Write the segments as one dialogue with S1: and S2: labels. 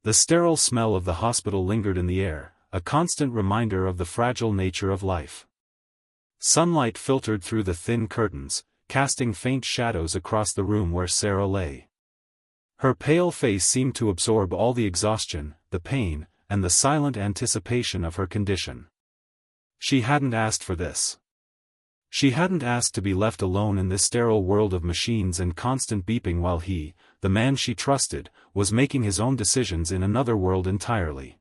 S1: The sterile smell of the hospital lingered in the air, a constant reminder of the fragile nature of life. Sunlight filtered through the thin curtains, casting faint shadows across the room where Sarah lay. Her pale face seemed to absorb all the exhaustion, the pain, and the silent anticipation of her condition. She hadn't asked for this. She hadn't asked to be left alone in this sterile world of machines and constant beeping while he, the man she trusted, was making his own decisions in another world entirely.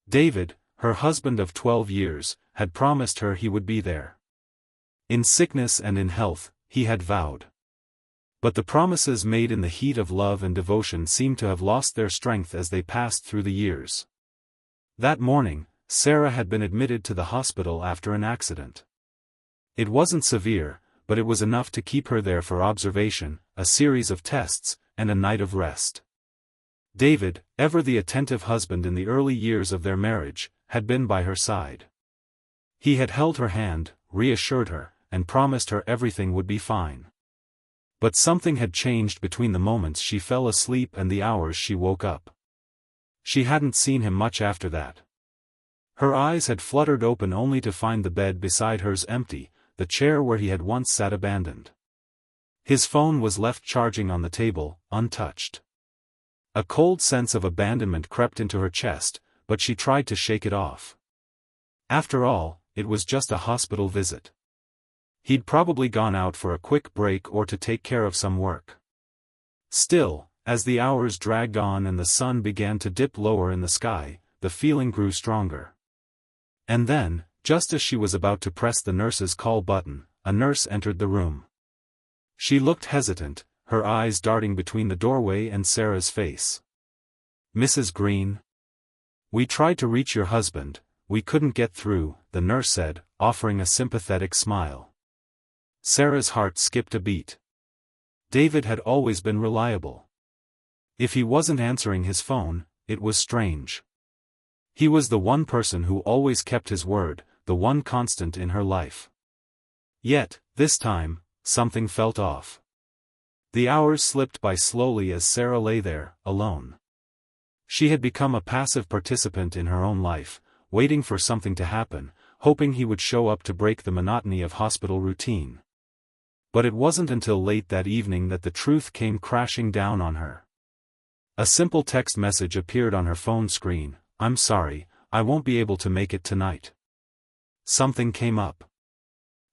S1: David, her husband of 12 years, had promised her he would be there. In sickness and in health, he had vowed. But the promises made in the heat of love and devotion seemed to have lost their strength as they passed through the years. That morning, Sarah had been admitted to the hospital after an accident. It wasn't severe, but it was enough to keep her there for observation, a series of tests, and a night of rest. David, ever the attentive husband in the early years of their marriage, had been by her side. He had held her hand, reassured her, and promised her everything would be fine. But something had changed between the moments she fell asleep and the hours she woke up. She hadn't seen him much after that. Her eyes had fluttered open only to find the bed beside hers empty, the chair where he had once sat abandoned. His phone was left charging on the table, untouched. A cold sense of abandonment crept into her chest, but she tried to shake it off. After all, it was just a hospital visit. He'd probably gone out for a quick break or to take care of some work. Still, as the hours dragged on and the sun began to dip lower in the sky, the feeling grew stronger. And then, just as she was about to press the nurse's call button, a nurse entered the room. She looked hesitant, her eyes darting between the doorway and Sarah's face. "Mrs. Green? We tried to reach your husband, we couldn't get through," the nurse said, offering a sympathetic smile. Sarah's heart skipped a beat. David had always been reliable. If he wasn't answering his phone, it was strange. He was the one person who always kept his word, the one constant in her life. Yet, this time, something felt off. The hours slipped by slowly as Sarah lay there, alone. She had become a passive participant in her own life, waiting for something to happen, hoping he would show up to break the monotony of hospital routine. But it wasn't until late that evening that the truth came crashing down on her. A simple text message appeared on her phone screen: "I'm sorry, I won't be able to make it tonight. Something came up.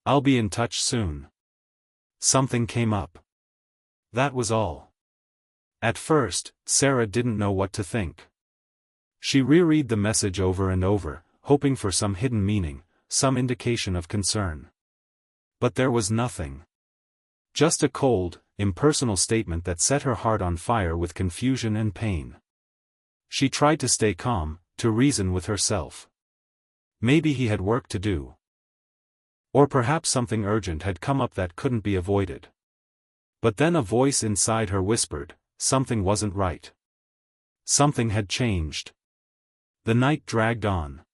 S1: I'll be in touch soon." Something came up. That was all. At first, Sarah didn't know what to think. She reread the message over and over, hoping for some hidden meaning, some indication of concern. But there was nothing. Just a cold, impersonal statement that set her heart on fire with confusion and pain. She tried to stay calm, to reason with herself. Maybe he had work to do. Or perhaps something urgent had come up that couldn't be avoided. But then a voice inside her whispered, something wasn't right. Something had changed. The night dragged on.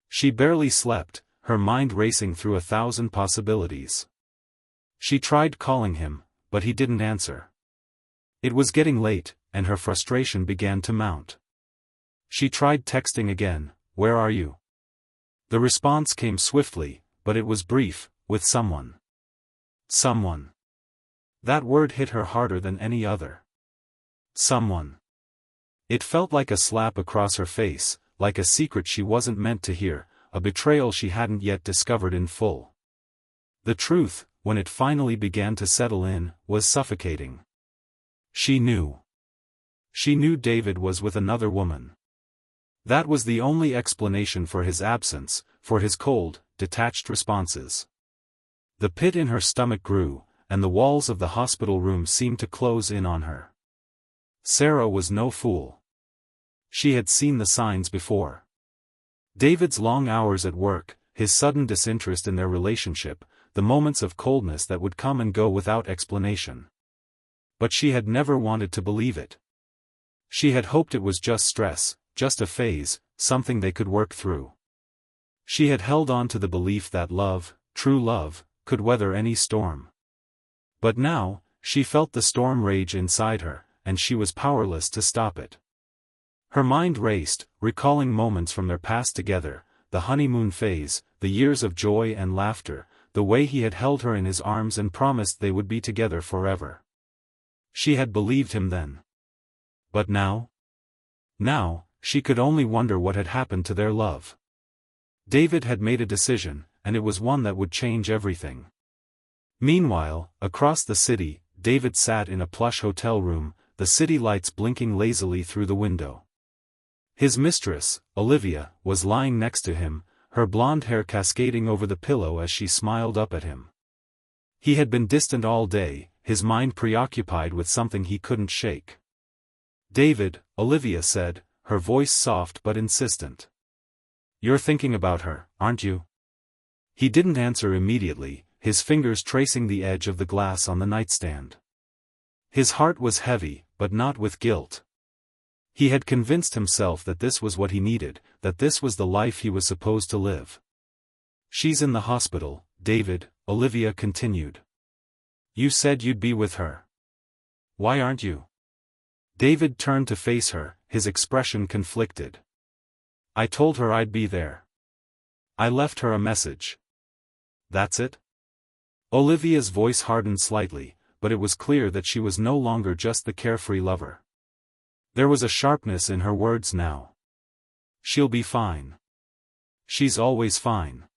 S1: She barely slept, her mind racing through 1,000 possibilities. She tried calling him, but he didn't answer. It was getting late, and her frustration began to mount. She tried texting again, "Where are you?" The response came swiftly, but it was brief: "With someone." Someone. That word hit her harder than any other. Someone. It felt like a slap across her face, like a secret she wasn't meant to hear, a betrayal she hadn't yet discovered in full. The truth, when it finally began to settle in, was suffocating. She knew. She knew David was with another woman. That was the only explanation for his absence, for his cold, detached responses. The pit in her stomach grew, and the walls of the hospital room seemed to close in on her. Sarah was no fool. She had seen the signs before. David's long hours at work, his sudden disinterest in their relationship, the moments of coldness that would come and go without explanation. But she had never wanted to believe it. She had hoped it was just stress, just a phase, something they could work through. She had held on to the belief that love, true love, could weather any storm. But now, she felt the storm rage inside her, and she was powerless to stop it. Her mind raced, recalling moments from their past together, the honeymoon phase, the years of joy and laughter, the way he had held her in his arms and promised they would be together forever. She had believed him then. But now? Now, she could only wonder what had happened to their love. David had made a decision, and it was one that would change everything. Meanwhile, across the city, David sat in a plush hotel room, the city lights blinking lazily through the window. His mistress, Olivia, was lying next to him, her blonde hair cascading over the pillow as she smiled up at him. He had been distant all day, his mind preoccupied with something he couldn't shake. "David," Olivia said, her voice soft but insistent. "You're thinking about her, aren't you?" He didn't answer immediately, his fingers tracing the edge of the glass on the nightstand. His heart was heavy, but not with guilt. He had convinced himself that this was what he needed, that this was the life he was supposed to live. "She's in the hospital, David," Olivia continued. "You said you'd be with her. Why aren't you?" David turned to face her, his expression conflicted. "I told her I'd be there. I left her a message." "That's it?" Olivia's voice hardened slightly, but it was clear that she was no longer just the carefree lover. There was a sharpness in her words now. "She'll be fine. She's always fine.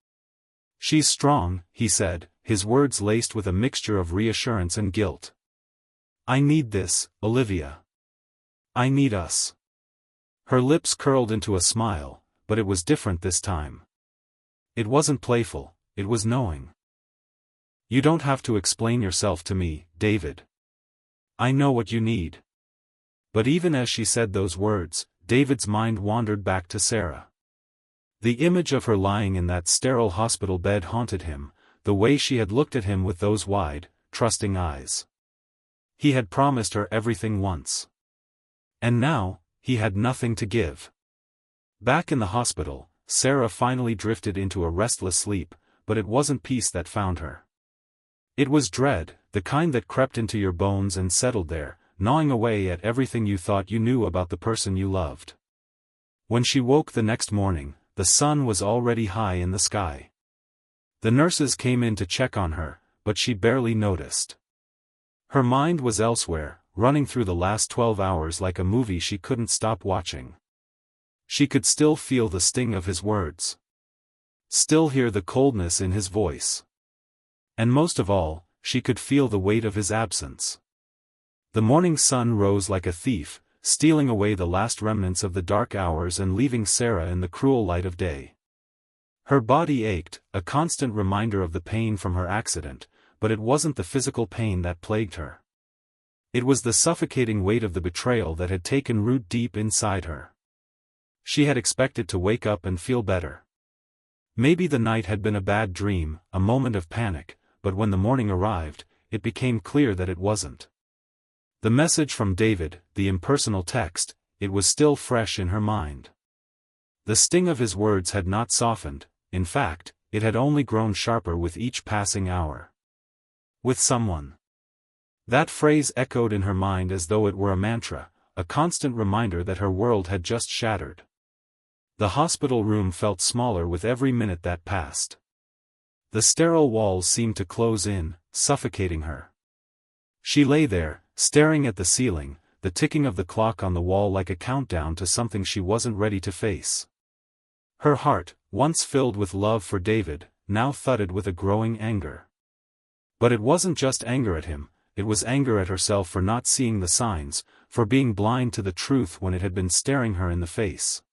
S1: She's strong," he said, his words laced with a mixture of reassurance and guilt. "I need this, Olivia. I need us." Her lips curled into a smile, but it was different this time. It wasn't playful, it was knowing. "You don't have to explain yourself to me, David. I know what you need." But even as she said those words, David's mind wandered back to Sarah. The image of her lying in that sterile hospital bed haunted him, the way she had looked at him with those wide, trusting eyes. He had promised her everything once. And now, he had nothing to give. Back in the hospital, Sarah finally drifted into a restless sleep, but it wasn't peace that found her. It was dread, the kind that crept into your bones and settled there, gnawing away at everything you thought you knew about the person you loved. When she woke the next morning, the sun was already high in the sky. The nurses came in to check on her, but she barely noticed. Her mind was elsewhere, running through the last 12 hours like a movie she couldn't stop watching. She could still feel the sting of his words. Still hear the coldness in his voice. And most of all, she could feel the weight of his absence. The morning sun rose like a thief, stealing away the last remnants of the dark hours and leaving Sarah in the cruel light of day. Her body ached, a constant reminder of the pain from her accident, but it wasn't the physical pain that plagued her. It was the suffocating weight of the betrayal that had taken root deep inside her. She had expected to wake up and feel better. Maybe the night had been a bad dream, a moment of panic, but when the morning arrived, it became clear that it wasn't. The message from David, the impersonal text, it was still fresh in her mind. The sting of his words had not softened, in fact, it had only grown sharper with each passing hour. "With someone." That phrase echoed in her mind as though it were a mantra, a constant reminder that her world had just shattered. The hospital room felt smaller with every minute that passed. The sterile walls seemed to close in, suffocating her. She lay there, staring at the ceiling, the ticking of the clock on the wall like a countdown to something she wasn't ready to face. Her heart, once filled with love for David, now thudded with a growing anger. But it wasn't just anger at him, it was anger at herself for not seeing the signs, for being blind to the truth when it had been staring her in the face.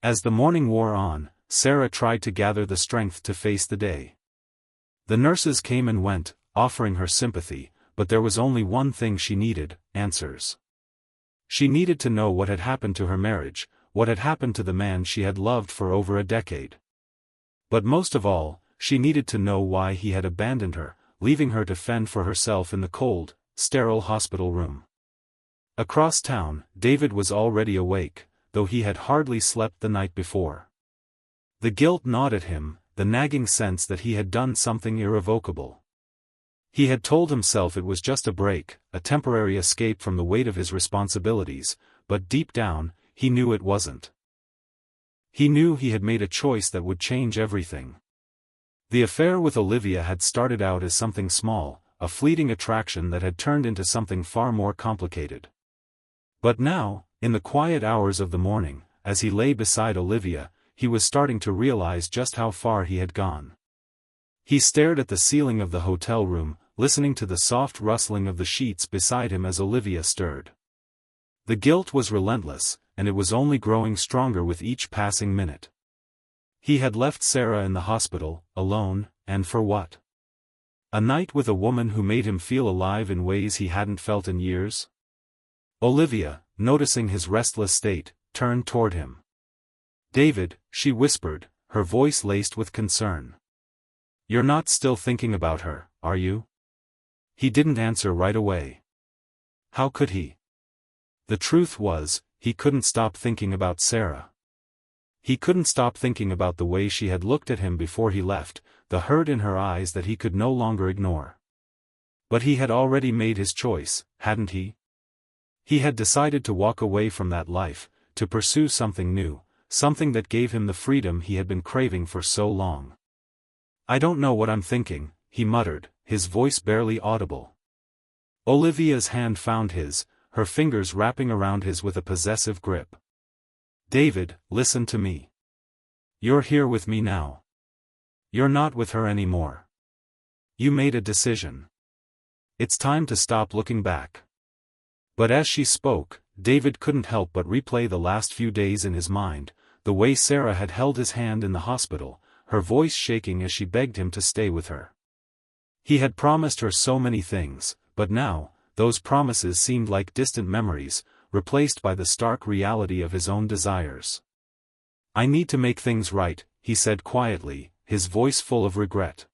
S1: As the morning wore on, Sarah tried to gather the strength to face the day. The nurses came and went, offering her sympathy, but there was only one thing she needed: answers. She needed to know what had happened to her marriage, what had happened to the man she had loved for over a decade. But most of all, she needed to know why he had abandoned her, leaving her to fend for herself in the cold, sterile hospital room. Across town, David was already awake, though he had hardly slept the night before. The guilt gnawed at him, the nagging sense that he had done something irrevocable. He had told himself it was just a break, a temporary escape from the weight of his responsibilities, but deep down, he knew it wasn't. He knew he had made a choice that would change everything. The affair with Olivia had started out as something small, a fleeting attraction that had turned into something far more complicated. But now, in the quiet hours of the morning, as he lay beside Olivia, he was starting to realize just how far he had gone. He stared at the ceiling of the hotel room, listening to the soft rustling of the sheets beside him as Olivia stirred. The guilt was relentless, and it was only growing stronger with each passing minute. He had left Sarah in the hospital, alone, and for what? A night with a woman who made him feel alive in ways he hadn't felt in years? Olivia, noticing his restless state, turned toward him. "David," she whispered, her voice laced with concern. "You're not still thinking about her, are you?" He didn't answer right away. How could he? The truth was, he couldn't stop thinking about Sarah. He couldn't stop thinking about the way she had looked at him before he left, the hurt in her eyes that he could no longer ignore. But he had already made his choice, hadn't he? He had decided to walk away from that life, to pursue something new, something that gave him the freedom he had been craving for so long. "I don't know what I'm thinking," he muttered, his voice barely audible. Olivia's hand found his, her fingers wrapping around his with a possessive grip. "David, listen to me. You're here with me now. You're not with her anymore. You made a decision. It's time to stop looking back." But as she spoke, David couldn't help but replay the last few days in his mind, the way Sarah had held his hand in the hospital, her voice shaking as she begged him to stay with her. He had promised her so many things, but now, those promises seemed like distant memories, replaced by the stark reality of his own desires. "I need to make things right," he said quietly, his voice full of regret.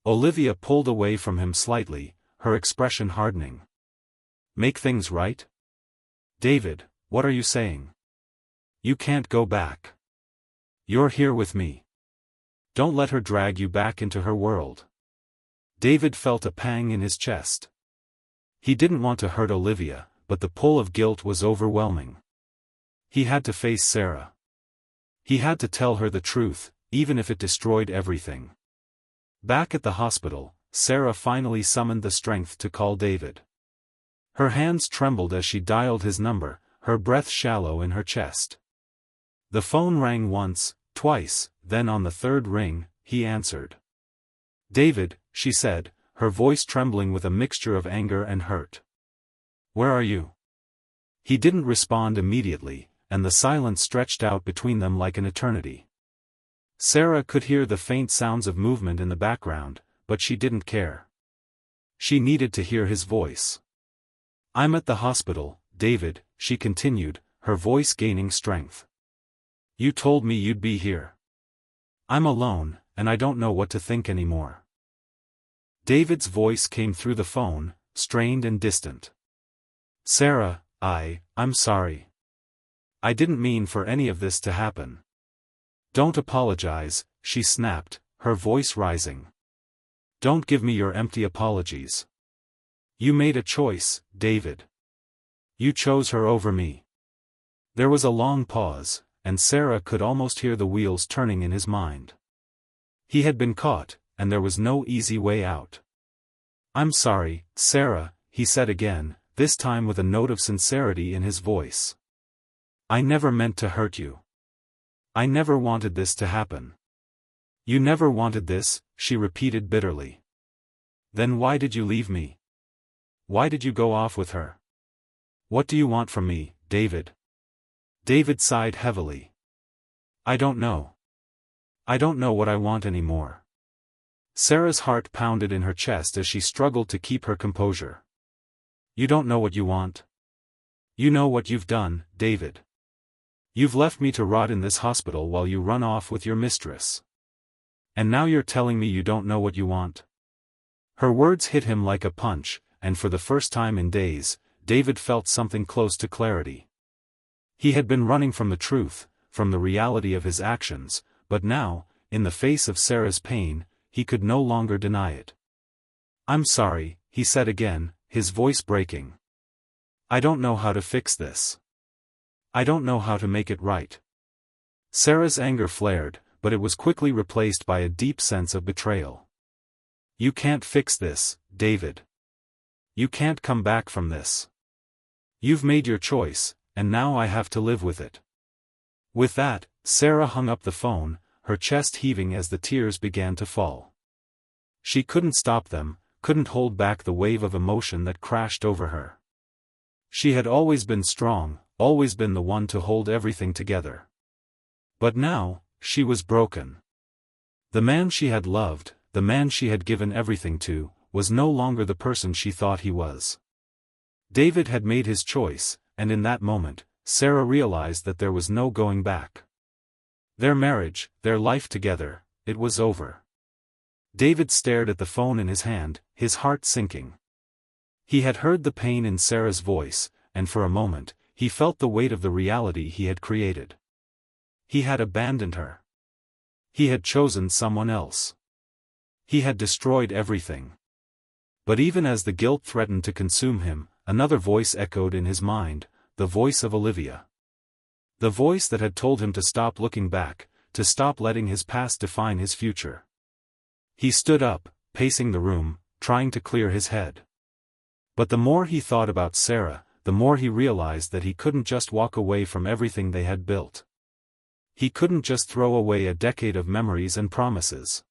S1: Olivia pulled away from him slightly, her expression hardening. "Make things right? David, what are you saying? You can't go back. You're here with me. Don't let her drag you back into her world." David felt a pang in his chest. He didn't want to hurt Olivia, but the pull of guilt was overwhelming. He had to face Sarah. He had to tell her the truth, even if it destroyed everything. Back at the hospital, Sarah finally summoned the strength to call David. Her hands trembled as she dialed his number, her breath shallow in her chest. The phone rang once, twice, then on the third ring, he answered. "David," she said, her voice trembling with a mixture of anger and hurt. "Where are you?" He didn't respond immediately, and the silence stretched out between them like an eternity. Sarah could hear the faint sounds of movement in the background, but she didn't care. She needed to hear his voice. "I'm at the hospital, David," she continued, her voice gaining strength. "You told me you'd be here. I'm alone, and I don't know what to think anymore." David's voice came through the phone, strained and distant. "Sarah, I'm sorry. I didn't mean for any of this to happen." "Don't apologize," she snapped, her voice rising. "Don't give me your empty apologies. You made a choice, David. You chose her over me." There was a long pause, and Sarah could almost hear the wheels turning in his mind. He had been caught, and there was no easy way out. "I'm sorry, Sarah," he said again, this time with a note of sincerity in his voice. "I never meant to hurt you. I never wanted this to happen." "You never wanted this," she repeated bitterly. "Then why did you leave me? Why did you go off with her? What do you want from me, David?" David sighed heavily. "I don't know. I don't know what I want anymore." Sarah's heart pounded in her chest as she struggled to keep her composure. "You don't know what you want? You know what you've done, David. You've left me to rot in this hospital while you run off with your mistress. And now you're telling me you don't know what you want?" Her words hit him like a punch, and for the first time in days, David felt something close to clarity. He had been running from the truth, from the reality of his actions, but now, in the face of Sarah's pain, he could no longer deny it. "I'm sorry," he said again, his voice breaking. "I don't know how to fix this. I don't know how to make it right. Sarah's anger flared, but it was quickly replaced by a deep sense of betrayal. You can't fix this, David. You can't come back from this. You've made your choice, and now I have to live with it. With that, Sarah hung up the phone, her chest heaving as the tears began to fall. She couldn't stop them, couldn't hold back the wave of emotion that crashed over her. She had always been strong, always been the one to hold everything together. But now, she was broken. The man she had loved, the man she had given everything to, was no longer the person she thought he was. David had made his choice, and in that moment, Sarah realized that there was no going back. Their marriage, their life together, it was over. David stared at the phone in his hand, his heart sinking. He had heard the pain in Sarah's voice, and for a moment, he felt the weight of the reality he had created. He had abandoned her. He had chosen someone else. He had destroyed everything. But even as the guilt threatened to consume him, another voice echoed in his mind, the voice of Olivia. The voice that had told him to stop looking back, to stop letting his past define his future. He stood up, pacing the room, trying to clear his head. But the more he thought about Sarah, the more he realized that he couldn't just walk away from everything they had built. He couldn't just throw away a decade of memories and promises.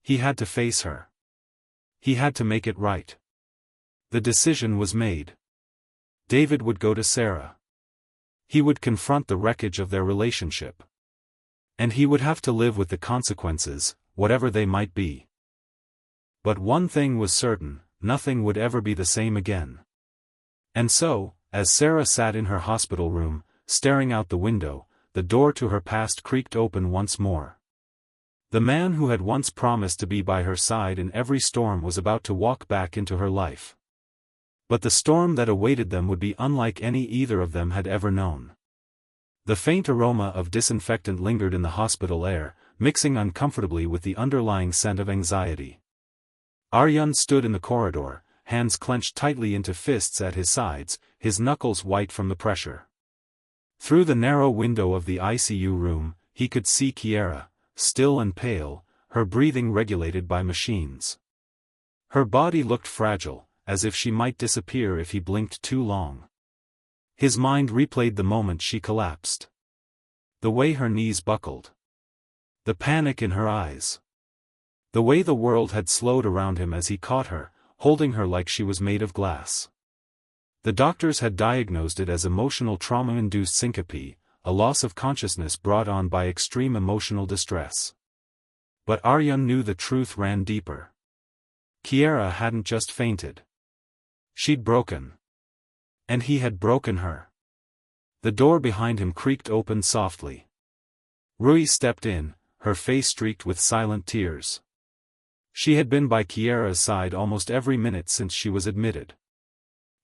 S1: He had to face her. He had to make it right. The decision was made. David would go to Sarah. He would confront the wreckage of their relationship. And he would have to live with the consequences, whatever they might be. But one thing was certain, nothing would ever be the same again. And so, as Sarah sat in her hospital room, staring out the window, the door to her past creaked open once more. The man who had once promised to be by her side in every storm was about to walk back into her life. But the storm that awaited them would be unlike any either of them had ever known. The faint aroma of disinfectant lingered in the hospital air, mixing uncomfortably with the underlying scent of anxiety. Aryan stood in the corridor, hands clenched tightly into fists at his sides, his knuckles white from the pressure. Through the narrow window of the ICU room, he could see Kiera, still and pale, her breathing regulated by machines. Her body looked fragile, as if she might disappear if he blinked too long. His mind replayed the moment she collapsed. The way her knees buckled. The panic in her eyes. The way the world had slowed around him as he caught her, holding her like she was made of glass. The doctors had diagnosed it as emotional trauma-induced syncope, a loss of consciousness brought on by extreme emotional distress. But Aryan knew the truth ran deeper. Kiera hadn't just fainted. She'd broken. And he had broken her. The door behind him creaked open softly. Rui stepped in, her face streaked with silent tears. She had been by Kiera's side almost every minute since she was admitted.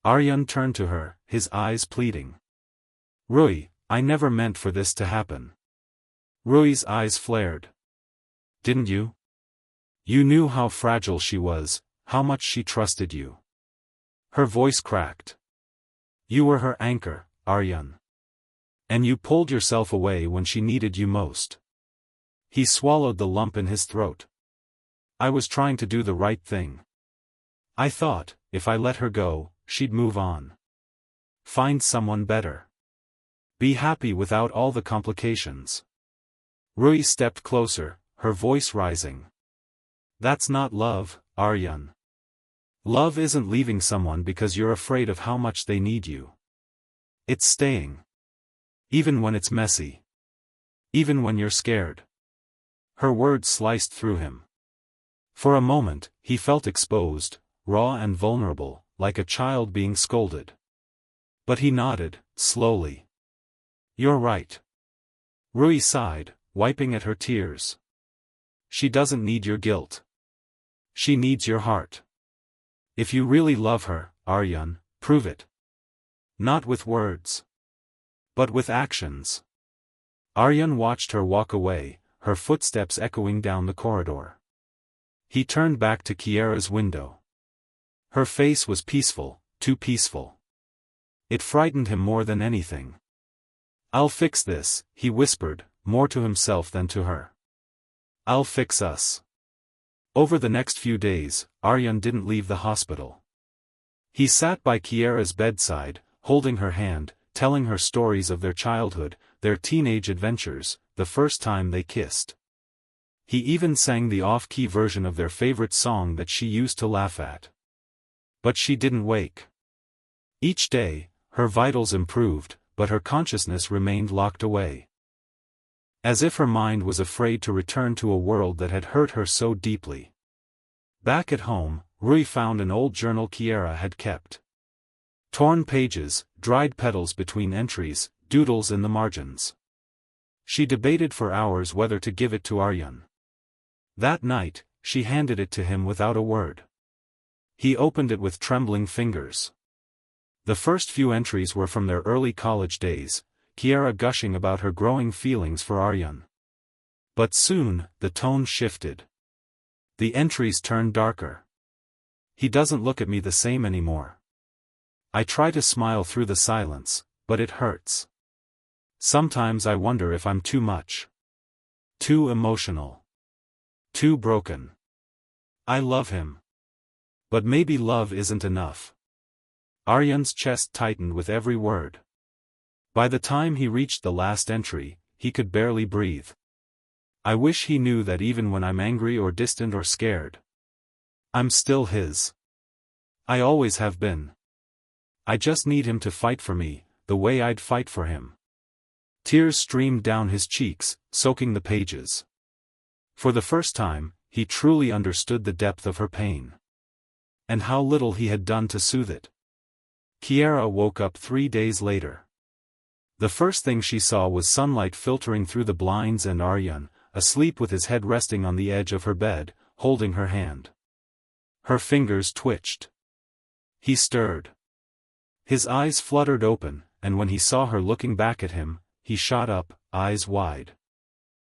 S1: Aryan turned to her, his eyes pleading. Rui, I never meant for this to happen. Rui's eyes flared. Didn't you? You knew how fragile she was, how much she trusted you. Her voice cracked. You were her anchor, Aryan. And you pulled yourself away when she needed you most. He swallowed the lump in his throat. I was trying to do the right thing. I thought, if I let her go, she'd move on. Find someone better. Be happy without all the complications. Rui stepped closer, her voice rising. That's not love, Aryan. Love isn't leaving someone because you're afraid of how much they need you. It's staying. Even when it's messy. Even when you're scared. Her words sliced through him. For a moment, he felt exposed, raw and vulnerable, like a child being scolded. But he nodded, slowly. You're right. Rui sighed, wiping at her tears. She doesn't need your guilt. She needs your heart. If you really love her, Aryan, prove it. Not with words. But with actions. Aryan watched her walk away, her footsteps echoing down the corridor. He turned back to Kiera's window. Her face was peaceful, too peaceful. It frightened him more than anything. "I'll fix this," he whispered, more to himself than to her. "I'll fix us." Over the next few days, Aryan didn't leave the hospital. He sat by Kiara's bedside, holding her hand, telling her stories of their childhood, their teenage adventures, the first time they kissed. He even sang the off-key version of their favorite song that she used to laugh at. But she didn't wake. Each day, her vitals improved, but her consciousness remained locked away. As if her mind was afraid to return to a world that had hurt her so deeply. Back at home, Rui found an old journal Kiara had kept. Torn pages, dried petals between entries, doodles in the margins. She debated for hours whether to give it to Aryan. That night, she handed it to him without a word. He opened it with trembling fingers. The first few entries were from their early college days, Kiara gushing about her growing feelings for Aryan. But soon, the tone shifted. The entries turned darker. "He doesn't look at me the same anymore. I try to smile through the silence, but it hurts. Sometimes I wonder if I'm too much. Too emotional. Too broken. I love him. But maybe love isn't enough." Aryan's chest tightened with every word. By the time he reached the last entry, he could barely breathe. "I wish he knew that even when I'm angry or distant or scared, I'm still his. I always have been. I just need him to fight for me, the way I'd fight for him." Tears streamed down his cheeks, soaking the pages. For the first time, he truly understood the depth of her pain. And how little he had done to soothe it. Kiara woke up 3 days later. The first thing she saw was sunlight filtering through the blinds and Aryan, asleep with his head resting on the edge of her bed, holding her hand. Her fingers twitched. He stirred. His eyes fluttered open, and when he saw her looking back at him, he shot up, eyes wide.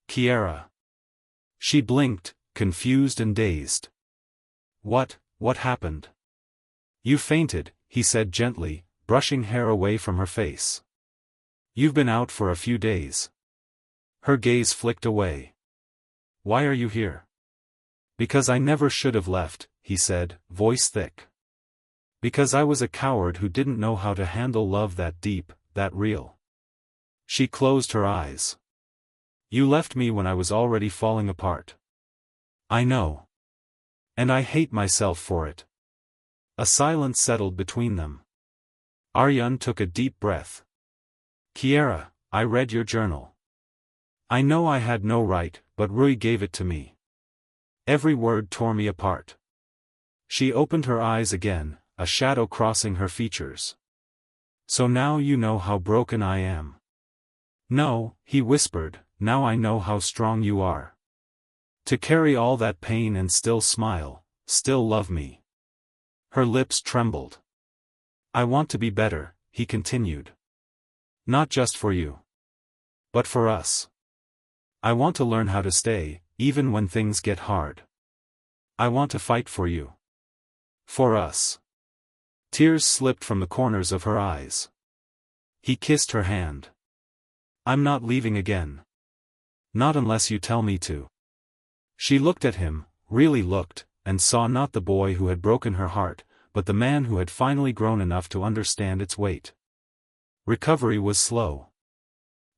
S1: "Kiara." She blinked, confused and dazed. What happened?" "You fainted," he said gently, brushing hair away from her face. "You've been out for a few days." Her gaze flicked away. "Why are you here?" "Because I never should have left," he said, voice thick. "Because I was a coward who didn't know how to handle love that deep, that real." She closed her eyes. "You left me when I was already falling apart." "I know. And I hate myself for it." A silence settled between them. Aryan took a deep breath. "Kiara, I read your journal. I know I had no right, but Rui gave it to me. Every word tore me apart." She opened her eyes again, a shadow crossing her features. "So now you know how broken I am." "No," he whispered, "now I know how strong you are. To carry all that pain and still smile, still love me." Her lips trembled. "I want to be better," he continued. "Not just for you. But for us. I want to learn how to stay, even when things get hard. I want to fight for you. For us." Tears slipped from the corners of her eyes. He kissed her hand. "I'm not leaving again. Not unless you tell me to." She looked at him, really looked, and saw not the boy who had broken her heart, but the man who had finally grown enough to understand its weight. Recovery was slow.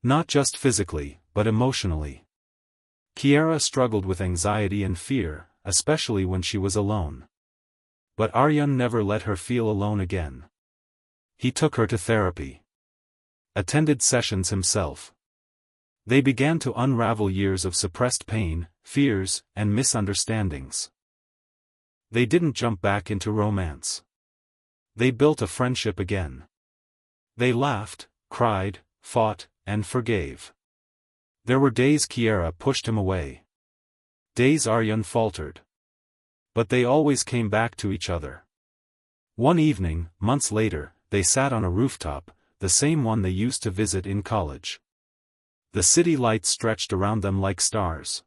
S1: Not just physically, but emotionally. Kiara struggled with anxiety and fear, especially when she was alone. But Aryan never let her feel alone again. He took her to therapy. Attended sessions himself. They began to unravel years of suppressed pain, fears, and misunderstandings. They didn't jump back into romance. They built a friendship again. They laughed, cried, fought, and forgave. There were days Kiara pushed him away. Days Aryan faltered. But they always came back to each other. One evening, months later, they sat on a rooftop, the same one they used to visit in college. The city lights stretched around them like stars.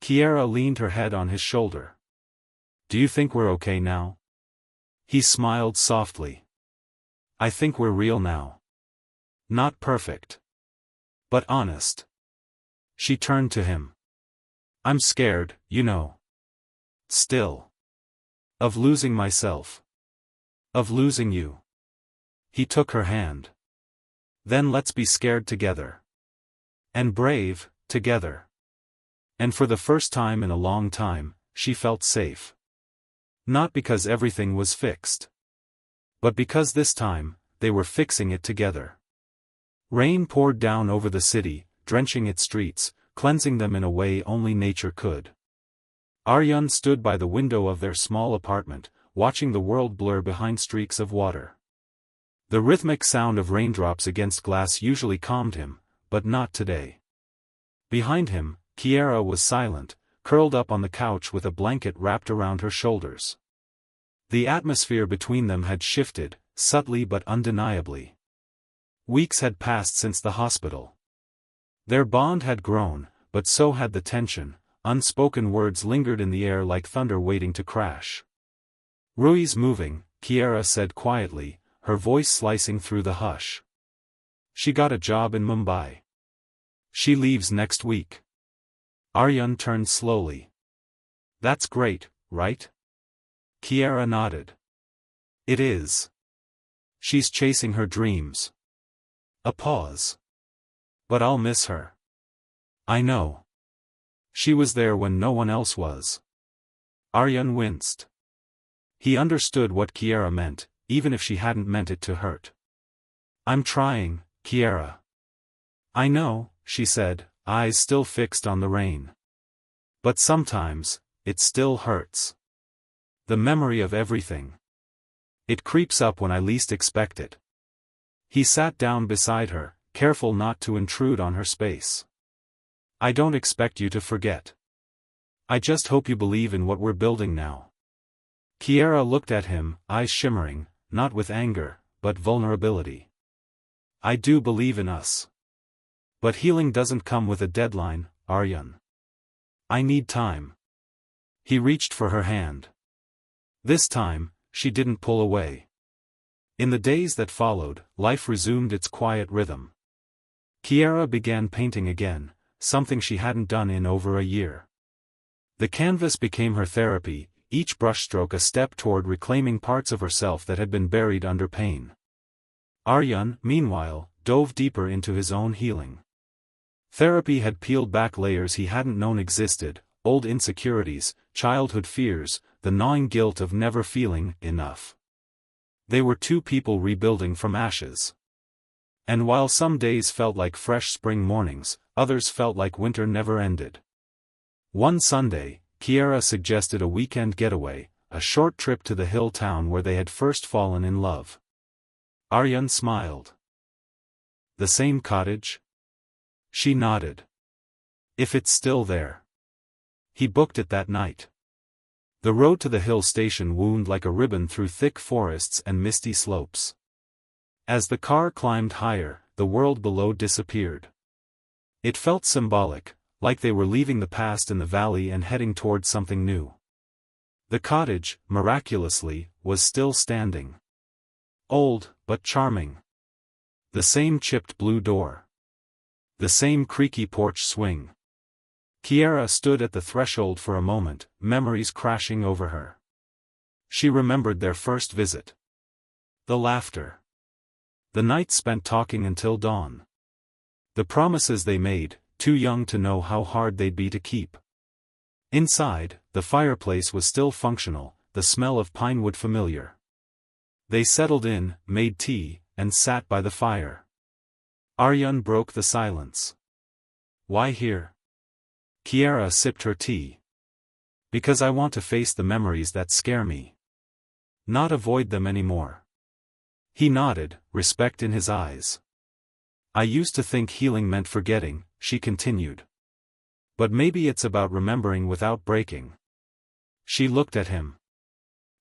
S1: Kiara leaned her head on his shoulder. "Do you think we're okay now?" He smiled softly. "I think we're real now. Not perfect. but honest. She turned to him. I'm scared, you know. Still. Of losing myself. Of losing you. He took her hand. Then let's be scared together. And brave, together. And for the first time in a long time, she felt safe. Not because everything was fixed. But because this time, they were fixing it together. Rain poured down over the city, drenching its streets, cleansing them in a way only nature could. Aryan stood by the window of their small apartment, watching the world blur behind streaks of water. The rhythmic sound of raindrops against glass usually calmed him, but not today. Behind him, Kiera was silent, curled up on the couch with a blanket wrapped around her shoulders. The atmosphere between them had shifted, subtly but undeniably. Weeks had passed since the hospital. Their bond had grown, but so had the tension. Unspoken words lingered in the air like thunder waiting to crash. Rui's moving, Kiera said quietly, her voice slicing through the hush. She got a job in Mumbai. She leaves next week. Aryan turned slowly. That's great, right? Kiera nodded. It is. She's chasing her dreams. A pause. But I'll miss her. I know. She was there when no one else was. Aryan winced. He understood what Kiera meant, even if she hadn't meant it to hurt. I'm trying, Kiera. I know, she said, eyes still fixed on the rain. But sometimes, it still hurts. The memory of everything. It creeps up when I least expect it. He sat down beside her, careful not to intrude on her space. I don't expect you to forget. I just hope you believe in what we're building now. Kiera looked at him, eyes shimmering, not with anger, but vulnerability. I do believe in us. But healing doesn't come with a deadline, Aryan. I need time. He reached for her hand. This time, she didn't pull away. In the days that followed, life resumed its quiet rhythm. Kiera began painting again, something she hadn't done in over a year. The canvas became her therapy, each brushstroke a step toward reclaiming parts of herself that had been buried under pain. Aryan, meanwhile, dove deeper into his own healing. Therapy had peeled back layers he hadn't known existed, old insecurities, childhood fears, the gnawing guilt of never feeling enough. They were two people rebuilding from ashes. And while some days felt like fresh spring mornings, others felt like winter never ended. One Sunday, Kiera suggested a weekend getaway, a short trip to the hill town where they had first fallen in love. Aryan smiled. The same cottage? She nodded. If it's still there. He booked it that night. The road to the hill station wound like a ribbon through thick forests and misty slopes. As the car climbed higher, the world below disappeared. It felt symbolic, like they were leaving the past in the valley and heading toward something new. The cottage, miraculously, was still standing. Old, but charming. The same chipped blue door. The same creaky porch swing. Kiera stood at the threshold for a moment, memories crashing over her. She remembered their first visit. The laughter. The night spent talking until dawn. The promises they made, too young to know how hard they'd be to keep. Inside, the fireplace was still functional, the smell of pine wood familiar. They settled in, made tea, and sat by the fire. Aryan broke the silence. Why here? Kiera sipped her tea. Because I want to face the memories that scare me. Not avoid them anymore. He nodded, respect in his eyes. I used to think healing meant forgetting, she continued. But maybe it's about remembering without breaking. She looked at him.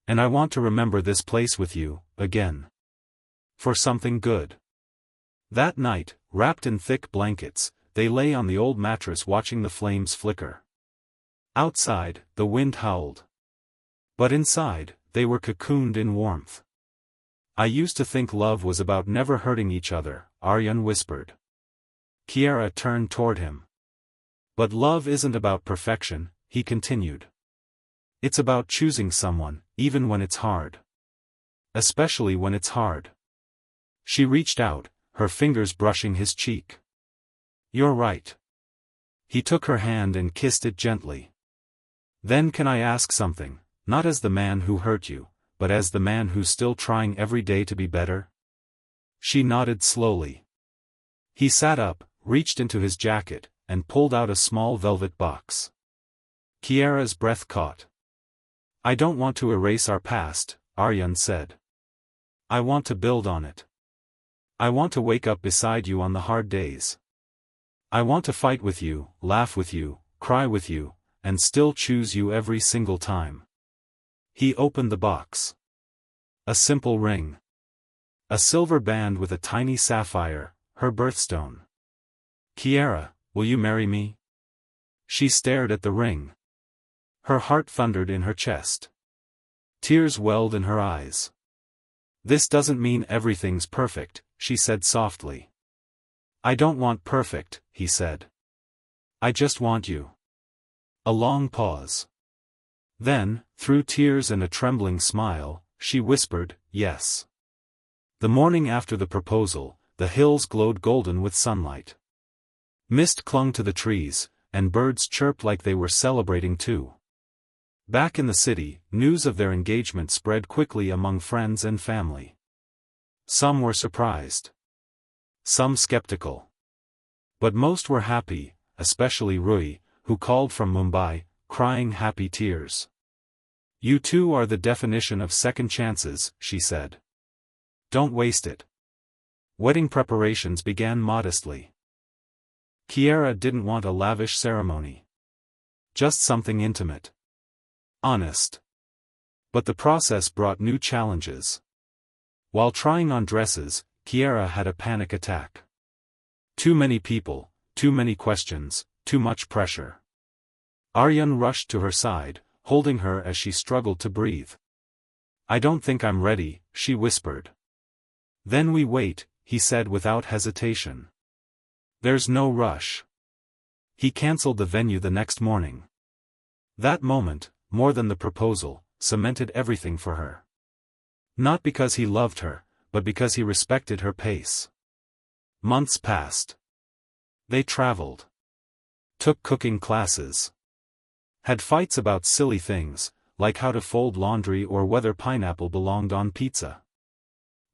S1: And I want to remember this place with you, again. For something good. That night, wrapped in thick blankets, they lay on the old mattress watching the flames flicker. Outside, the wind howled. But inside, they were cocooned in warmth. I used to think love was about never hurting each other, Aryan whispered. Kiera turned toward him. But love isn't about perfection, he continued. It's about choosing someone, even when it's hard. Especially when it's hard. She reached out, her fingers brushing his cheek. You're right. He took her hand and kissed it gently. Then can I ask something, not as the man who hurt you, but as the man who's still trying every day to be better? She nodded slowly. He sat up, reached into his jacket, and pulled out a small velvet box. Kiera's breath caught. I don't want to erase our past, Aryan said. I want to build on it. I want to wake up beside you on the hard days. I want to fight with you, laugh with you, cry with you, and still choose you every single time. He opened the box. A simple ring. A silver band with a tiny sapphire, her birthstone. Kiera, will you marry me? She stared at the ring. Her heart thundered in her chest. Tears welled in her eyes. This doesn't mean everything's perfect, she said softly. I don't want perfect, he said. I just want you. A long pause. Then, through tears and a trembling smile, she whispered, yes. The morning after the proposal, the hills glowed golden with sunlight. Mist clung to the trees, and birds chirped like they were celebrating too. Back in the city, news of their engagement spread quickly among friends and family. Some were surprised. Some skeptical. But most were happy, especially Rui, who called from Mumbai, crying happy tears. You two are the definition of second chances, she said. Don't waste it. Wedding preparations began modestly. Kiera didn't want a lavish ceremony. Just something intimate. Honest. But the process brought new challenges. While trying on dresses, Kiera had a panic attack. Too many people, too many questions, too much pressure. Aryan rushed to her side, holding her as she struggled to breathe. I don't think I'm ready, she whispered. Then we wait, he said without hesitation. There's no rush. He cancelled the venue the next morning. That moment, more than the proposal, cemented everything for her. Not because he loved her, but because he respected her pace. Months passed. They traveled. Took cooking classes. Had fights about silly things, like how to fold laundry or whether pineapple belonged on pizza.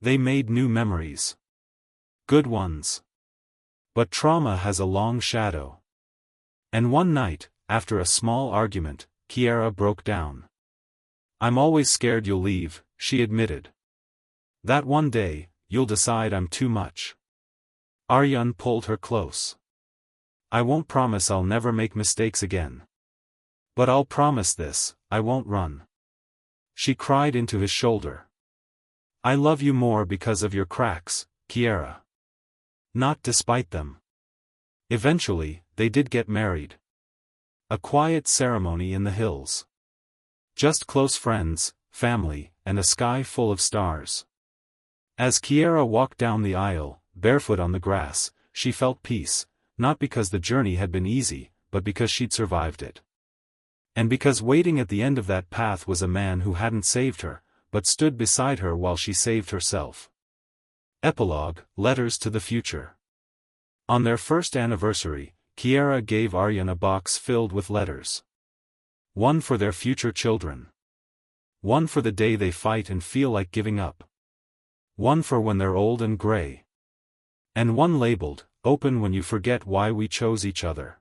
S1: They made new memories. Good ones. But trauma has a long shadow. And one night, after a small argument, Kiera broke down. I'm always scared you'll leave, she admitted. That one day, you'll decide I'm too much. Aryan pulled her close. I won't promise I'll never make mistakes again. But I'll promise this, I won't run. She cried into his shoulder. I love you more because of your cracks, Kiera. Not despite them. Eventually, they did get married. A quiet ceremony in the hills. Just close friends, family, and a sky full of stars. As Kiera walked down the aisle, barefoot on the grass, she felt peace, not because the journey had been easy, but because she'd survived it. And because waiting at the end of that path was a man who hadn't saved her, but stood beside her while she saved herself. Epilogue, Letters to the Future. On their first anniversary, Kiera gave Aryan a box filled with letters. One for their future children. One for the day they fight and feel like giving up. One for when they're old and gray. And one labeled, Open when you forget why we chose each other.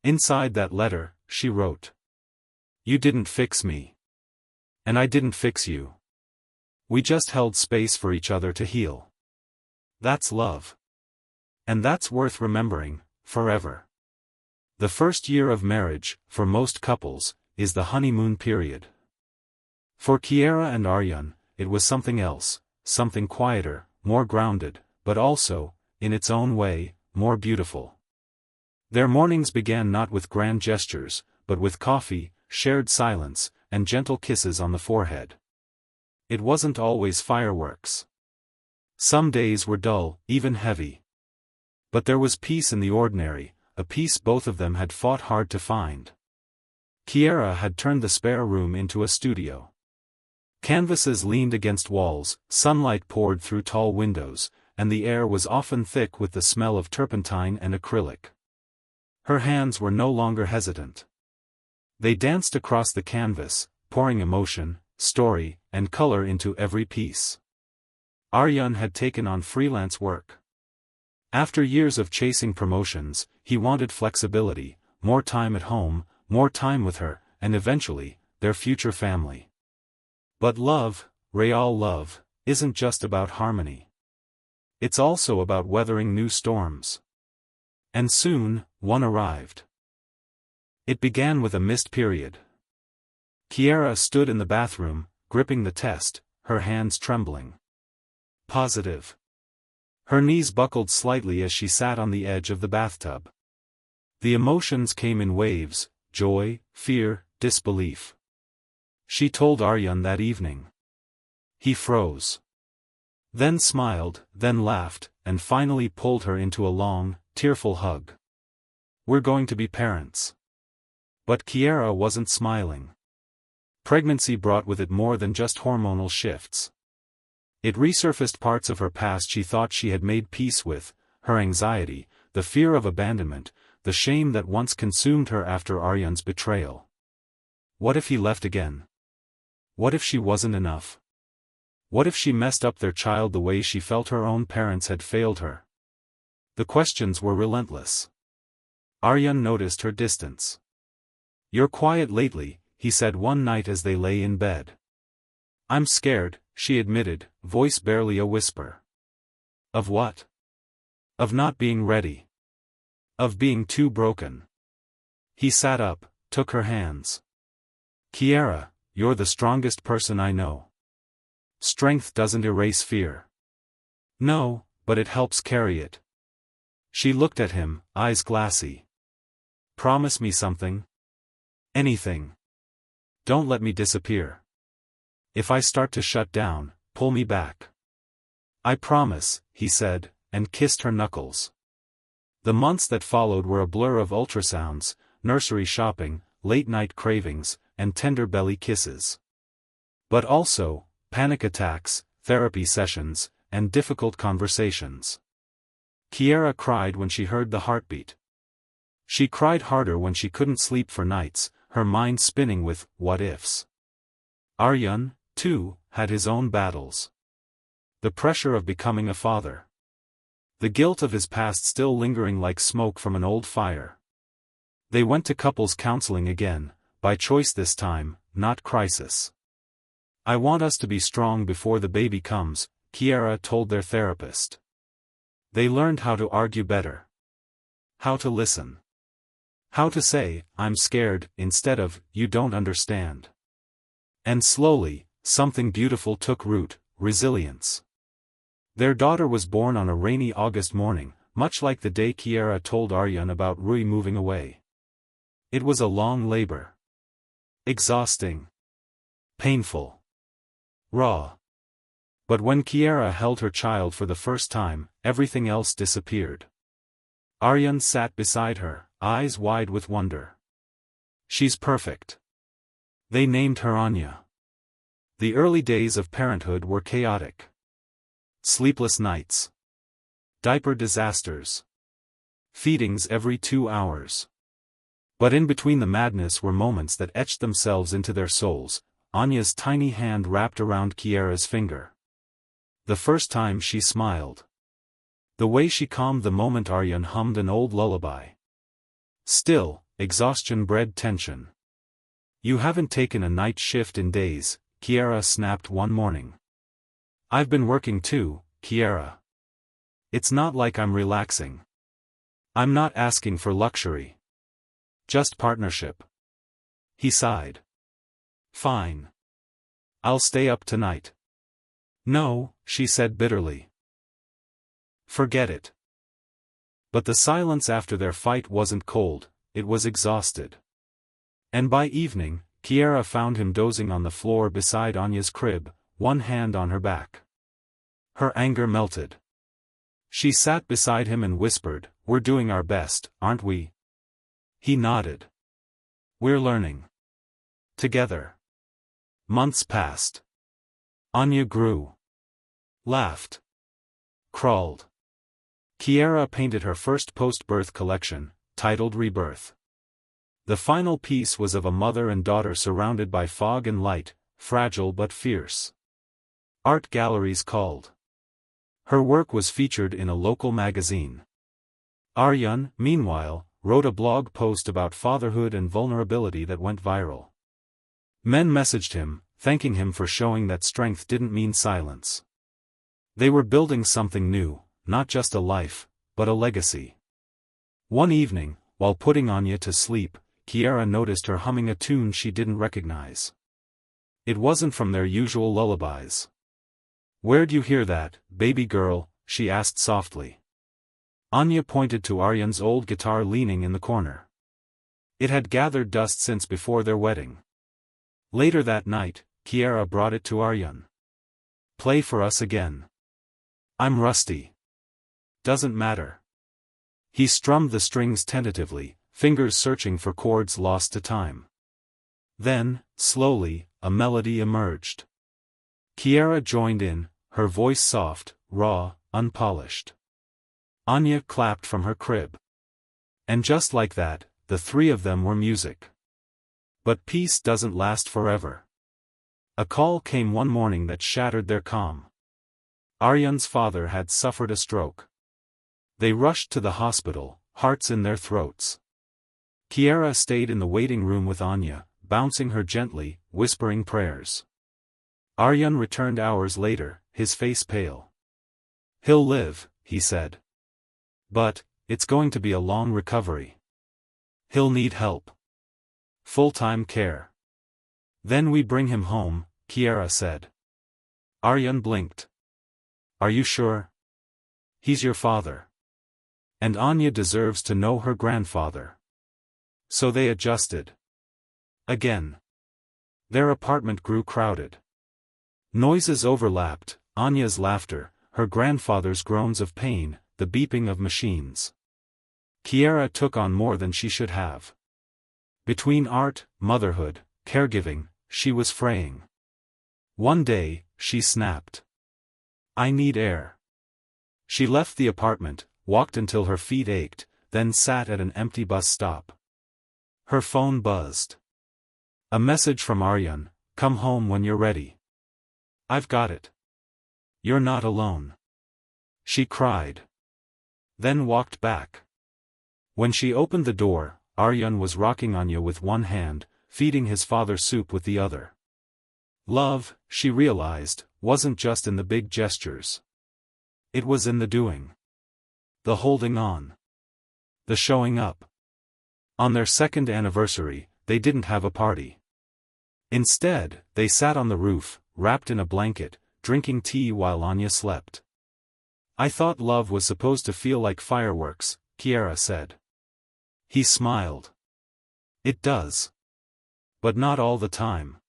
S1: Inside that letter, she wrote. You didn't fix me. And I didn't fix you. We just held space for each other to heal. That's love. And that's worth remembering, forever. The first year of marriage, for most couples, is the honeymoon period. For Kiera and Aryan, it was something else, something quieter, more grounded, but also, in its own way, more beautiful. Their mornings began not with grand gestures, but with coffee, shared silence, and gentle kisses on the forehead. It wasn't always fireworks. Some days were dull, even heavy. But there was peace in the ordinary, a peace both of them had fought hard to find. Kiera had turned the spare room into a studio. Canvases leaned against walls, sunlight poured through tall windows, and the air was often thick with the smell of turpentine and acrylic. Her hands were no longer hesitant. They danced across the canvas, pouring emotion, story, and color into every piece. Aryan had taken on freelance work. After years of chasing promotions, he wanted flexibility, more time at home, more time with her, and eventually, their future family. But love, real love, isn't just about harmony. It's also about weathering new storms. And soon, one arrived. It began with a missed period. Kiera stood in the bathroom, gripping the test, her hands trembling. Positive. Her knees buckled slightly as she sat on the edge of the bathtub. The emotions came in waves, joy, fear, disbelief. She told Aryan that evening. He froze. Then smiled, then laughed, and finally pulled her into a long, tearful hug. We're going to be parents. But Kiera wasn't smiling. Pregnancy brought with it more than just hormonal shifts. It resurfaced parts of her past she thought she had made peace with, her anxiety, the fear of abandonment, the shame that once consumed her after Aryan's betrayal. What if he left again? What if she wasn't enough? What if she messed up their child the way she felt her own parents had failed her? The questions were relentless. Aryan noticed her distance. "You're quiet lately," he said one night as they lay in bed. "I'm scared," she admitted, voice barely a whisper. "Of what?" "Of not being ready. Of being too broken." He sat up, took her hands. "Kiera, you're the strongest person I know. Strength doesn't erase fear." "No, but it helps carry it." She looked at him, eyes glassy. "Promise me something. Anything. Don't let me disappear. If I start to shut down, pull me back." "I promise," he said, and kissed her knuckles. The months that followed were a blur of ultrasounds, nursery shopping, late-night cravings, and tender belly kisses. But also, panic attacks, therapy sessions, and difficult conversations. Kiera cried when she heard the heartbeat. She cried harder when she couldn't sleep for nights, her mind spinning with what-ifs. Aryan, too, had his own battles. The pressure of becoming a father. The guilt of his past still lingering like smoke from an old fire. They went to couples counseling again, by choice this time, not crisis. "I want us to be strong before the baby comes," Kiera told their therapist. They learned how to argue better. How to listen. How to say, "I'm scared," instead of, "You don't understand." And slowly, something beautiful took root, resilience. Their daughter was born on a rainy August morning, much like the day Kiera told Aryan about Rui moving away. It was a long labor. Exhausting. Painful. Raw. But when Kiera held her child for the first time, everything else disappeared. Aryan sat beside her, eyes wide with wonder. "She's perfect." They named her Anya. The early days of parenthood were chaotic. Sleepless nights. Diaper disasters. Feedings every 2 hours. But in between the madness were moments that etched themselves into their souls, Anya's tiny hand wrapped around Kiera's finger. The first time she smiled. The way she calmed the moment Aryan hummed an old lullaby. Still, exhaustion bred tension. "You haven't taken a night shift in days," Kiera snapped one morning. "I've been working too, Kiera. It's not like I'm relaxing. I'm not asking for luxury. Just partnership." He sighed. "Fine. I'll stay up tonight." "No," she said bitterly. "Forget it." But the silence after their fight wasn't cold, it was exhausted. And by evening, Kiera found him dozing on the floor beside Anya's crib, one hand on her back. Her anger melted. She sat beside him and whispered, "We're doing our best, aren't we?" He nodded. "We're learning. Together." Months passed. Anya grew. Laughed. Crawled. Kiara painted her first post-birth collection, titled Rebirth. The final piece was of a mother and daughter surrounded by fog and light, fragile but fierce. Art galleries called. Her work was featured in a local magazine. Aryan, meanwhile, wrote a blog post about fatherhood and vulnerability that went viral. Men messaged him, thanking him for showing that strength didn't mean silence. They were building something new, not just a life, but a legacy. One evening, while putting Anya to sleep, Kiara noticed her humming a tune she didn't recognize. It wasn't from their usual lullabies. "Where'd you hear that, baby girl?" she asked softly. Anya pointed to Aryan's old guitar leaning in the corner. It had gathered dust since before their wedding. Later that night, Kiara brought it to Aryan. "Play for us again." "I'm rusty." "Doesn't matter." He strummed the strings tentatively, fingers searching for chords lost to time. Then, slowly, a melody emerged. Kiara joined in, her voice soft, raw, unpolished. Anya clapped from her crib. And just like that, the three of them were music. But peace doesn't last forever. A call came one morning that shattered their calm. Aryan's father had suffered a stroke. They rushed to the hospital, hearts in their throats. Kiara stayed in the waiting room with Anya, bouncing her gently, whispering prayers. Aryan returned hours later, his face pale. "He'll live," he said. "But, it's going to be a long recovery. He'll need help. Full-time care." "Then we bring him home," Kiara said. Aryan blinked. "Are you sure? He's your father. And Anya deserves to know her grandfather." So they adjusted. Again. Their apartment grew crowded. Noises overlapped, Anya's laughter, her grandfather's groans of pain, the beeping of machines. Kiara took on more than she should have. Between art, motherhood, caregiving, she was fraying. One day, she snapped. "I need air." She left the apartment, walked until her feet ached, then sat at an empty bus stop. Her phone buzzed. A message from Aryan, "Come home when you're ready." "I've got it." "You're not alone." She cried. Then walked back. When she opened the door, Aryan was rocking Anya with one hand, feeding his father soup with the other. Love, she realized, wasn't just in the big gestures. It was in the doing. The holding on. The showing up. On their second anniversary, they didn't have a party. Instead, they sat on the roof, wrapped in a blanket, drinking tea while Anya slept. "I thought love was supposed to feel like fireworks," Kiara said. He smiled. "It does. But not all the time.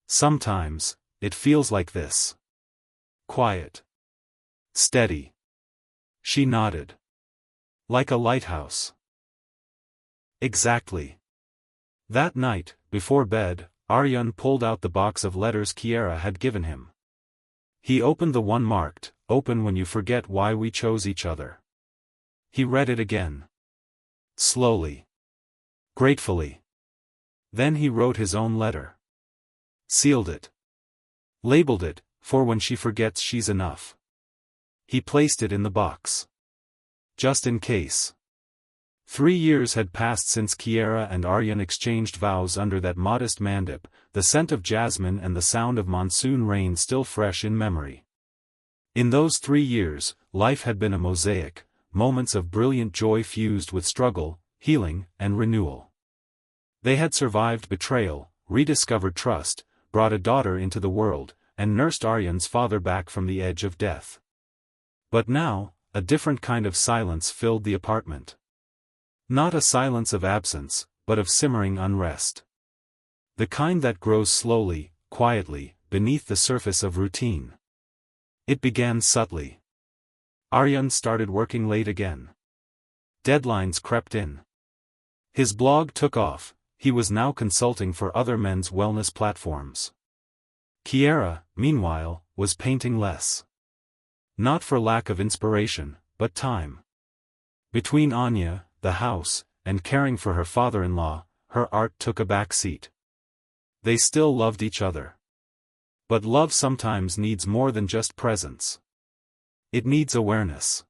S1: Sometimes, it feels like this. Quiet. Steady." She nodded. "Like a lighthouse." Exactly. That night, before bed, Aryan pulled out the box of letters Kiara had given him. He opened the one marked, "Open when you forget why we chose each other." He read it again. Slowly. Gratefully. Then he wrote his own letter. Sealed it. Labeled it, "For when she forgets she's enough." He placed it in the box. Just in case. 3 years had passed since Kiara and Aryan exchanged vows under that modest mandip, the scent of jasmine and the sound of monsoon rain still fresh in memory. In those 3 years, life had been a mosaic, moments of brilliant joy fused with struggle, healing, and renewal. They had survived betrayal, rediscovered trust, brought a daughter into the world, and nursed Aryan's father back from the edge of death. But now, a different kind of silence filled the apartment. Not a silence of absence, but of simmering unrest. The kind that grows slowly, quietly, beneath the surface of routine. It began subtly. Aryan started working late again. Deadlines crept in. His blog took off, he was now consulting for other men's wellness platforms. Kiera, meanwhile, was painting less. Not for lack of inspiration, but time. Between Anya, the house, and caring for her father-in-law, her art took a back seat. They still loved each other. But love sometimes needs more than just presence. It needs awareness.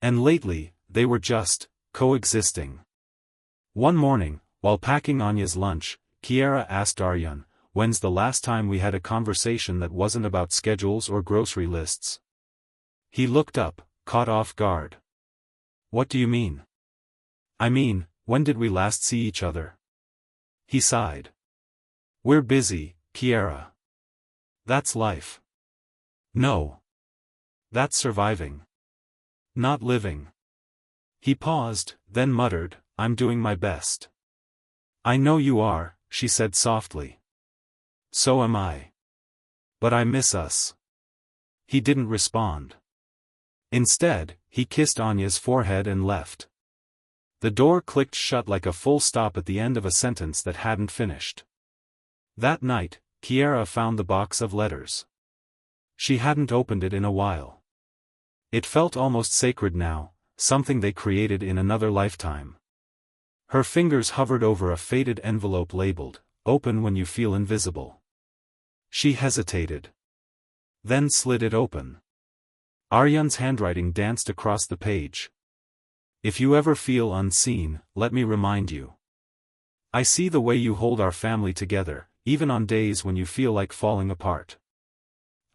S1: And lately, they were just coexisting. One morning, while packing Anya's lunch, Kiera asked Aryan, "When's the last time we had a conversation that wasn't about schedules or grocery lists?" He looked up, caught off guard. "What do you mean?" "I mean, when did we last see each other?" He sighed. "We're busy, Kiera. That's life." "No. That's surviving. Not living." He paused, then muttered, "I'm doing my best." "I know you are," she said softly. "So am I. But I miss us." He didn't respond. Instead, he kissed Anya's forehead and left. The door clicked shut like a full stop at the end of a sentence that hadn't finished. That night, Kiera found the box of letters. She hadn't opened it in a while. It felt almost sacred now, something they created in another lifetime. Her fingers hovered over a faded envelope labeled, "Open when you feel invisible." She hesitated. Then slid it open. Aryan's handwriting danced across the page. "If you ever feel unseen, let me remind you. I see the way you hold our family together, even on days when you feel like falling apart.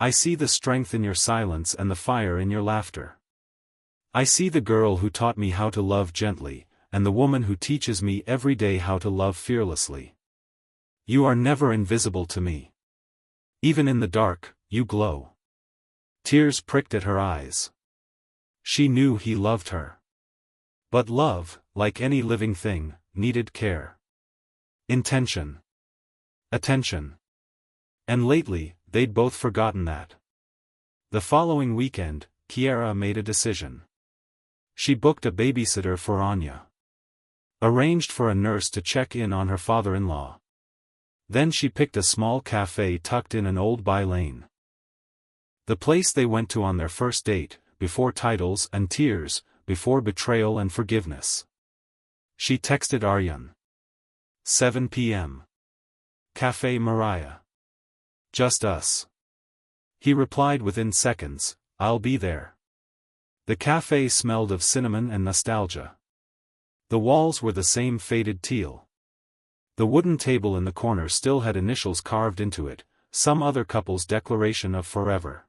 S1: I see the strength in your silence and the fire in your laughter. I see the girl who taught me how to love gently, and the woman who teaches me every day how to love fearlessly. You are never invisible to me. Even in the dark, you glow." Tears pricked at her eyes. She knew he loved her. But love, like any living thing, needed care. Intention. Attention. And lately, they'd both forgotten that. The following weekend, Kiera made a decision. She booked a babysitter for Anya. Arranged for a nurse to check in on her father-in-law. Then she picked a small cafe tucked in an old by-lane. The place they went to on their first date, before titles and tears, before betrayal and forgiveness. She texted Aryan. 7 p.m. Café Mariah. Just us. He replied within seconds, "I'll be there." The cafe smelled of cinnamon and nostalgia. The walls were the same faded teal. The wooden table in the corner still had initials carved into it, some other couple's declaration of forever.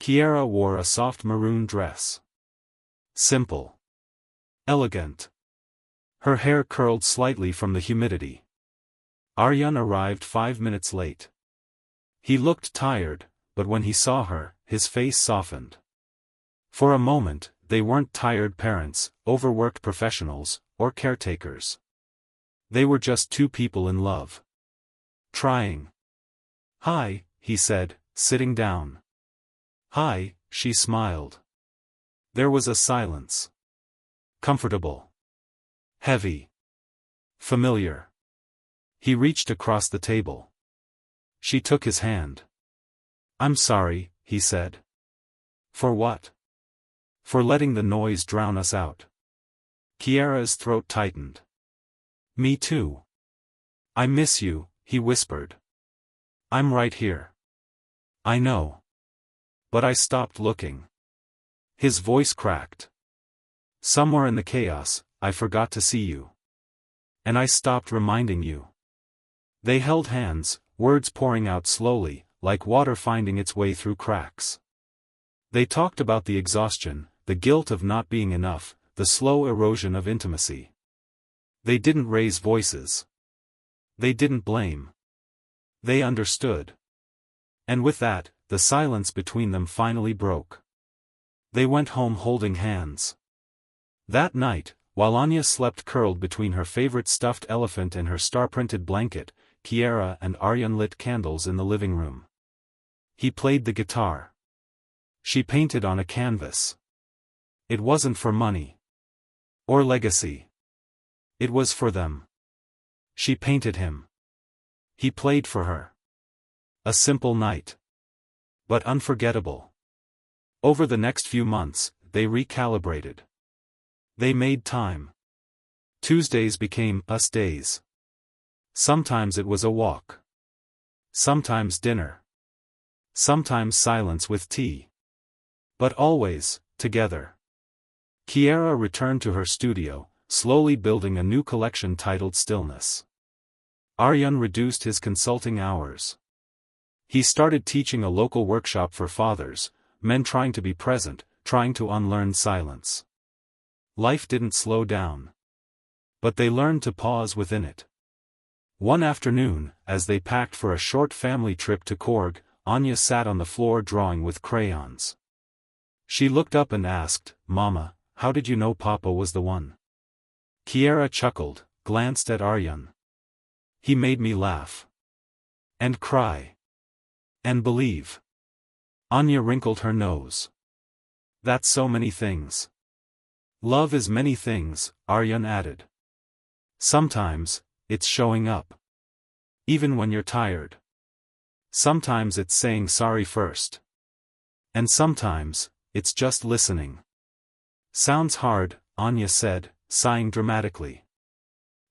S1: Kiera wore a soft maroon dress. Simple. Elegant. Her hair curled slightly from the humidity. Aryan arrived 5 minutes late. He looked tired, but when he saw her, his face softened. For a moment, they weren't tired parents, overworked professionals, or caretakers. They were just two people in love. Trying. "Hi," he said, sitting down. "Hi," she smiled. There was a silence. Comfortable. Heavy. Familiar. He reached across the table. She took his hand. "I'm sorry," he said. "For what?" "For letting the noise drown us out." Kiera's throat tightened. "Me too. I miss you," he whispered. "I'm right here." "I know. But I stopped looking." His voice cracked. "Somewhere in the chaos, I forgot to see you. And I stopped reminding you." They held hands, words pouring out slowly, like water finding its way through cracks. They talked about the exhaustion, the guilt of not being enough, the slow erosion of intimacy. They didn't raise voices. They didn't blame. They understood. And with that, the silence between them finally broke. They went home holding hands. That night, while Anya slept curled between her favorite stuffed elephant and her star-printed blanket, Kiera and Aryan lit candles in the living room. He played the guitar. She painted on a canvas. It wasn't for money. Or legacy. It was for them. She painted him. He played for her. A simple night. But unforgettable. Over the next few months, they recalibrated. They made time. Tuesdays became us days. Sometimes it was a walk. Sometimes dinner. Sometimes silence with tea. But always, together. Kiera returned to her studio, slowly building a new collection titled Stillness. Aryan reduced his consulting hours. He started teaching a local workshop for fathers, men trying to be present, trying to unlearn silence. Life didn't slow down. But they learned to pause within it. One afternoon, as they packed for a short family trip to Korg, Anya sat on the floor drawing with crayons. She looked up and asked, "Mama, how did you know Papa was the one?" Kiera chuckled, glanced at Aryan. "He made me laugh. And cry. And believe." Anya wrinkled her nose. "That's so many things." "Love is many things," Aryan added. "Sometimes, it's showing up. Even when you're tired. Sometimes it's saying sorry first. And sometimes, it's just listening." "Sounds hard," Anya said, sighing dramatically.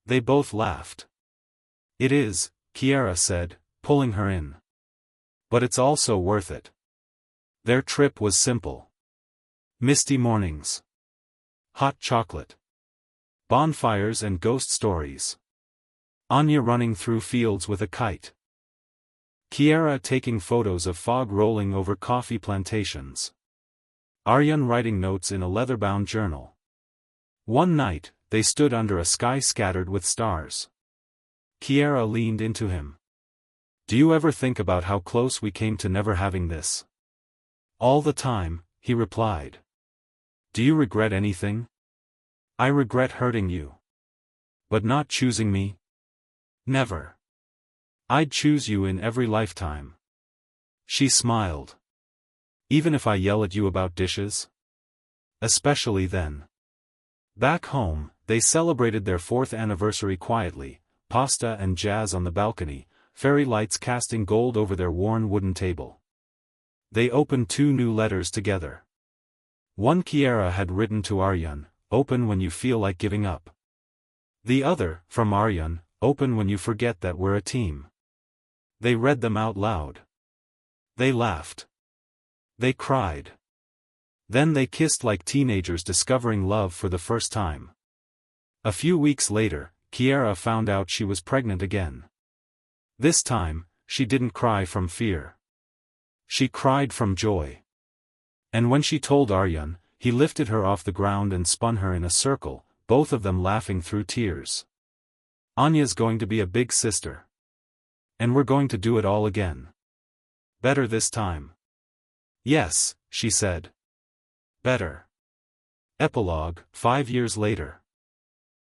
S1: They both laughed. "It is," Kiera said, pulling her in. "But it's also worth it." Their trip was simple. Misty mornings. Hot chocolate. Bonfires and ghost stories. Anya running through fields with a kite. Kiera taking photos of fog rolling over coffee plantations. Aryan writing notes in a leather-bound journal. One night, they stood under a sky scattered with stars. Kiera leaned into him. "Do you ever think about how close we came to never having this?" "All the time," he replied. "Do you regret anything?" "I regret hurting you. But not choosing me? Never. I'd choose you in every lifetime." She smiled. "Even if I yell at you about dishes?" "Especially then." Back home, they celebrated their 4th anniversary quietly, pasta and jazz on the balcony, fairy lights casting gold over their worn wooden table. They opened 2 new letters together. One Kiera had written to Aryan, "Open when you feel like giving up." The other, from Aryan, "Open when you forget that we're a team." They read them out loud. They laughed. They cried. Then they kissed like teenagers discovering love for the first time. A few weeks later, Kiera found out she was pregnant again. This time, she didn't cry from fear. She cried from joy. And when she told Aryan, he lifted her off the ground and spun her in a circle, both of them laughing through tears. "Anya's going to be a big sister. And we're going to do it all again. Better this time." "Yes," she said. "Better." Epilogue, 5 years later.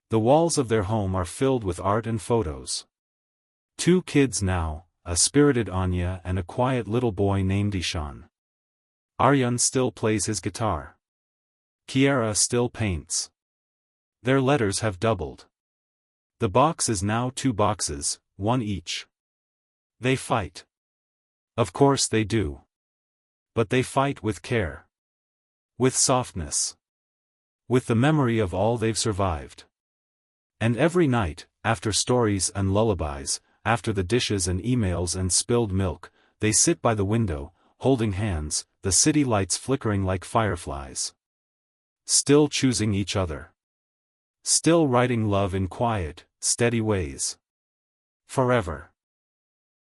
S1: The walls of their home are filled with art and photos. 2 kids now, a spirited Anya and a quiet little boy named Ishan. Aryan still plays his guitar. Kiera still paints. Their letters have doubled. The box is now 2 boxes, 1 each. They fight. Of course they do. But they fight with care. With softness. With the memory of all they've survived. And every night, after stories and lullabies, after the dishes and emails and spilled milk, they sit by the window, holding hands, the city lights flickering like fireflies. Still choosing each other. Still writing love in quiet, steady ways. Forever.